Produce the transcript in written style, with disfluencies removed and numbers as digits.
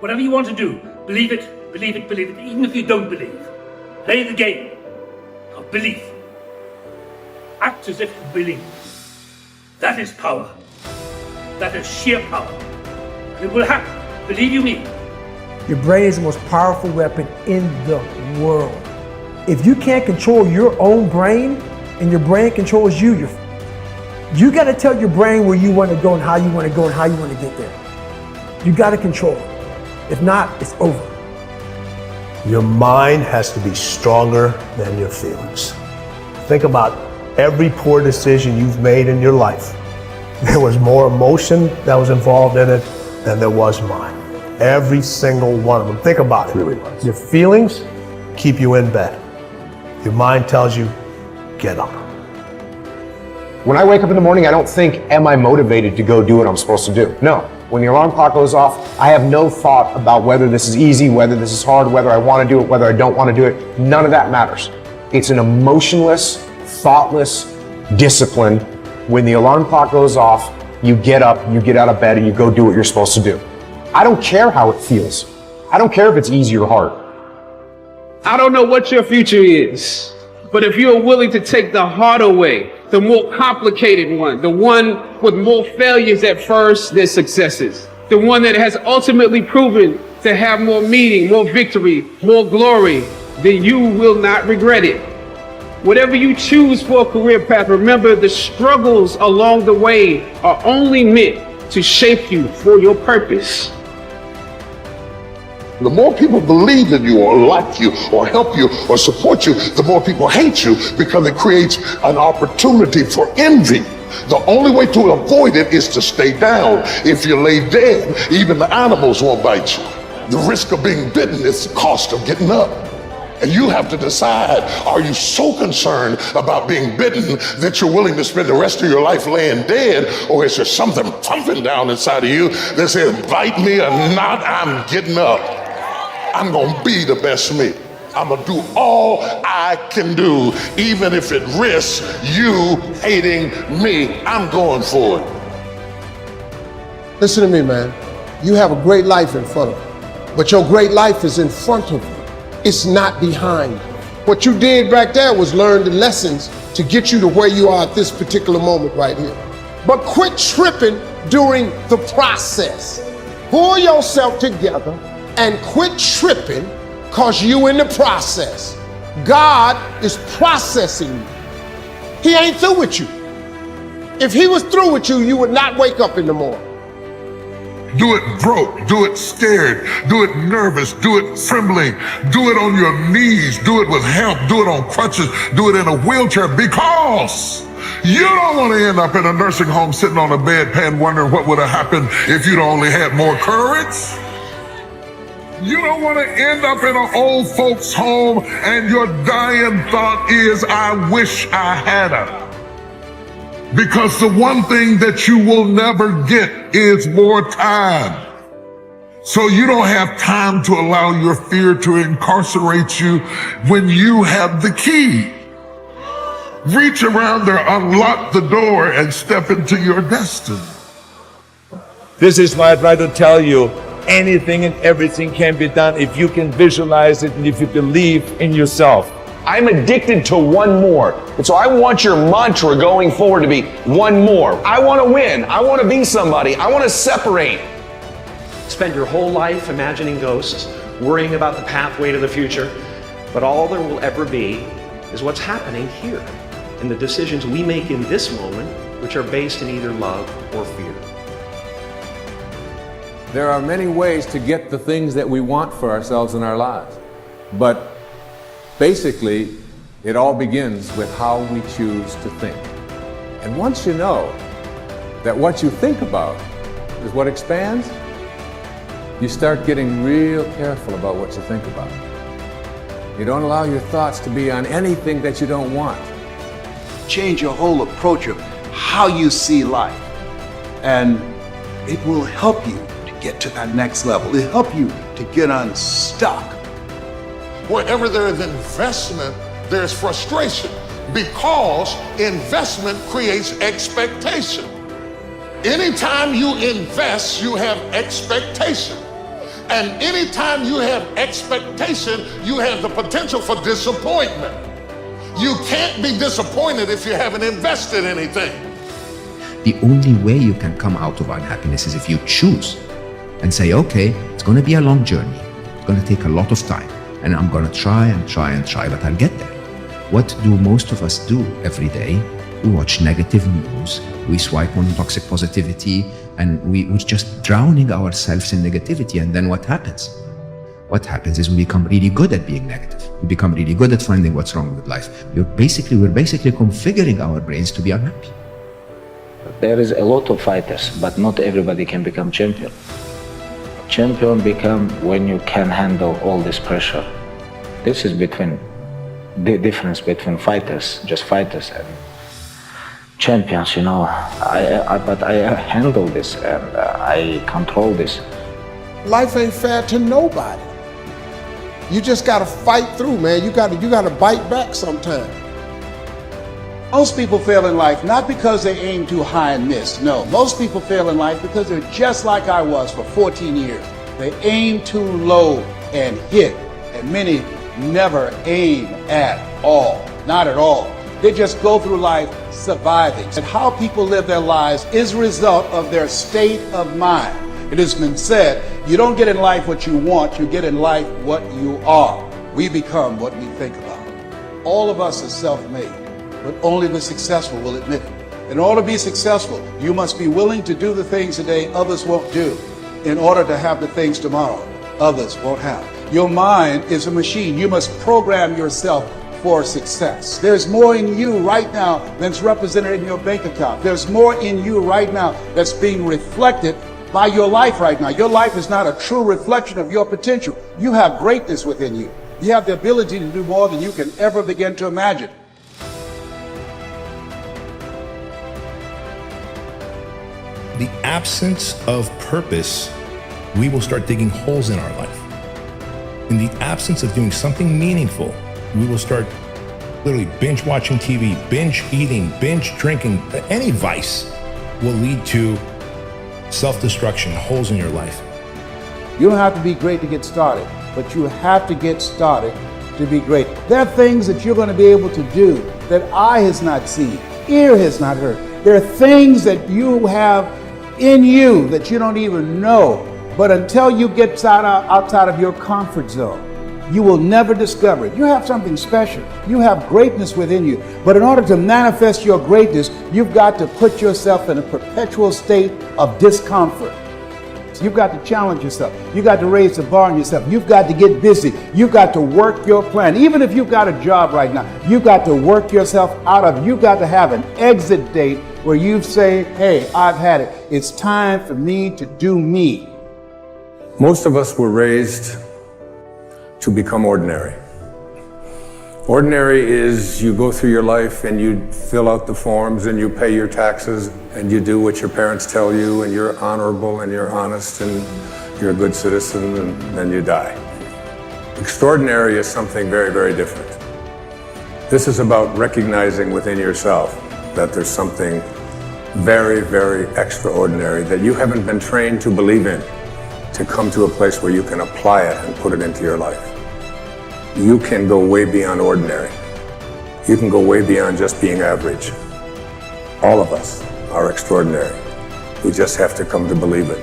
Whatever you want to do, believe it, even if you don't believe. Play the game of belief. Act as if you believe. That is power. That is sheer power. And it will happen, believe you me. Your brain is the most powerful weapon in the world. If you can't control your own brain and your brain controls you, you got to tell your brain where you want to go and how you want to go and how you want to get there. You got to control it. If not, it's over. Your mind has to be stronger than your feelings. Think about every poor decision you've made in your life. There was more emotion that was involved in it than there was mine. Every single one of them. Think about it. Really was. Your feelings keep you in bed. Your mind tells you, get up. When I wake up in the morning, I don't think, am I motivated to go do what I'm supposed to do? No. When the alarm clock goes off, I have no thought about whether this is easy, whether this is hard, whether I want to do it, whether I don't want to do it. None of that matters. It's an emotionless, thoughtless discipline. When the alarm clock goes off, you get up, you get out of bed, and you go do what you're supposed to do. I don't care how it feels. I don't care if it's easy or hard. I don't know what your future is, but if you're willing to take the harder way, the more complicated one, the one with more failures at first than successes, the one that has ultimately proven to have more meaning, more victory, more glory, then you will not regret it. Whatever you choose for a career path, remember the struggles along the way are only meant to shape you for your purpose. The more people believe in you or like you or help you or support you, the more people hate you because it creates an opportunity for envy. The only way to avoid it is to stay down. If you lay dead, even the animals won't bite you. The risk of being bitten is the cost of getting up. And you have to decide, are you so concerned about being bitten that you're willing to spend the rest of your life laying dead, or is there something pumping down inside of you that says, bite me or not, I'm getting up. I'm gonna be the best me. I'm gonna do all I can do, even if it risks you hating me. I'm going for it. Listen to me, man. You have a great life in front of you, but your great life is in front of you. It's not behind you. What you did back there was learn the lessons to get you to where you are at this particular moment right here. But quit tripping during the process. Pull yourself together and quit tripping because you in the process. God is processing you. He ain't through with you. If he was through with you, you would not wake up in the morning. Do it broke, do it scared, do it nervous, do it trembling, do it on your knees, do it with help, do it on crutches, do it in a wheelchair, because you don't want to end up in a nursing home sitting on a bedpan wondering what would have happened if you'd only had more courage. You don't want to end up in an old folks home and your dying thought is, I wish I had her. Because the one thing that you will never get is more time. So you don't have time to allow your fear to incarcerate you when you have the key. Reach around there, unlock the door, and step into your destiny. This is why I try to tell you, anything and everything can be done if you can visualize it and if you believe in yourself. I'm addicted to one more. And so I want your mantra going forward to be one more. I want to win. I want to be somebody. I want to separate. Spend your whole life imagining ghosts, worrying about the pathway to the future, but all there will ever be is what's happening here, and the decisions we make in this moment, which are based in either love or fear. There are many ways to get the things that we want for ourselves in our lives, but basically, it all begins with how we choose to think. And once you know that what you think about is what expands, you start getting real careful about what you think about. You don't allow your thoughts to be on anything that you don't want. Change your whole approach of how you see life, and it will help you to get to that next level. It'll help you to get unstuck. Wherever there is investment, there's frustration, because investment creates expectation. Anytime you invest, you have expectation. And anytime you have expectation, you have the potential for disappointment. You can't be disappointed if you haven't invested anything. The only way you can come out of unhappiness is if you choose and say, okay, it's going to be a long journey. It's going to take a lot of time. And I'm going to try and try and try, but I'll get there. What do most of us do every day? We watch negative news, we swipe on toxic positivity, and we're just drowning ourselves in negativity. And then what happens? What happens is we become really good at being negative. We become really good at finding what's wrong with life. We're basically configuring our brains to be unhappy. There is a lot of fighters, but not everybody can become champion. Champion become when you can handle all this pressure. This is between the difference between fighters, just fighters, and champions. You know, but I handle this and I control this. Life ain't fair to nobody. You just gotta fight through, man. You gotta bite back sometime. Most people fail in life not because they aim too high and miss. No, most people fail in life because they're just like I was for 14 years. They aim too low and hit, and many never aim at all, not at all. They just go through life surviving. And how people live their lives is a result of their state of mind. It has been said, you don't get in life what you want, you get in life what you are. We become what we think about. All of us are self-made, but only the successful will admit it. In order to be successful, you must be willing to do the things today others won't do in order to have the things tomorrow others won't have. Your mind is a machine. You must program yourself for success. There's more in you right now than's represented in your bank account. There's more in you right now that's being reflected by your life right now. Your life is not a true reflection of your potential. You have greatness within you. You have the ability to do more than you can ever begin to imagine. The absence of purpose, we will start digging holes in our life. In the absence of doing something meaningful, we will start literally binge watching TV, binge eating, binge drinking. Any vice will lead to self-destruction, holes in your life. You don't have to be great to get started, but you have to get started to be great. There are things that you're going to be able to do that eye has not seen, ear has not heard. There are things that you have in you that you don't even know. But until you get outside of your comfort zone, you will never discover it. You have something special. You have greatness within you. But in order to manifest your greatness, you've got to put yourself in a perpetual state of discomfort. So you've got to challenge yourself. You've got to raise the bar on yourself. You've got to get busy. You've got to work your plan. Even if you've got a job right now, you've got to work yourself out of it. You've got to have an exit date where you say, hey, I've had it. It's time for me to do me. Most of us were raised to become ordinary. Ordinary is you go through your life and you fill out the forms and you pay your taxes and you do what your parents tell you and you're honorable and you're honest and you're a good citizen and then you die. Extraordinary is something very, very different. This is about recognizing within yourself that there's something very, very extraordinary that you haven't been trained to believe in, to come to a place where you can apply it and put it into your life. You can go way beyond ordinary. You can go way beyond just being average. All of us are extraordinary. We just have to come to believe it.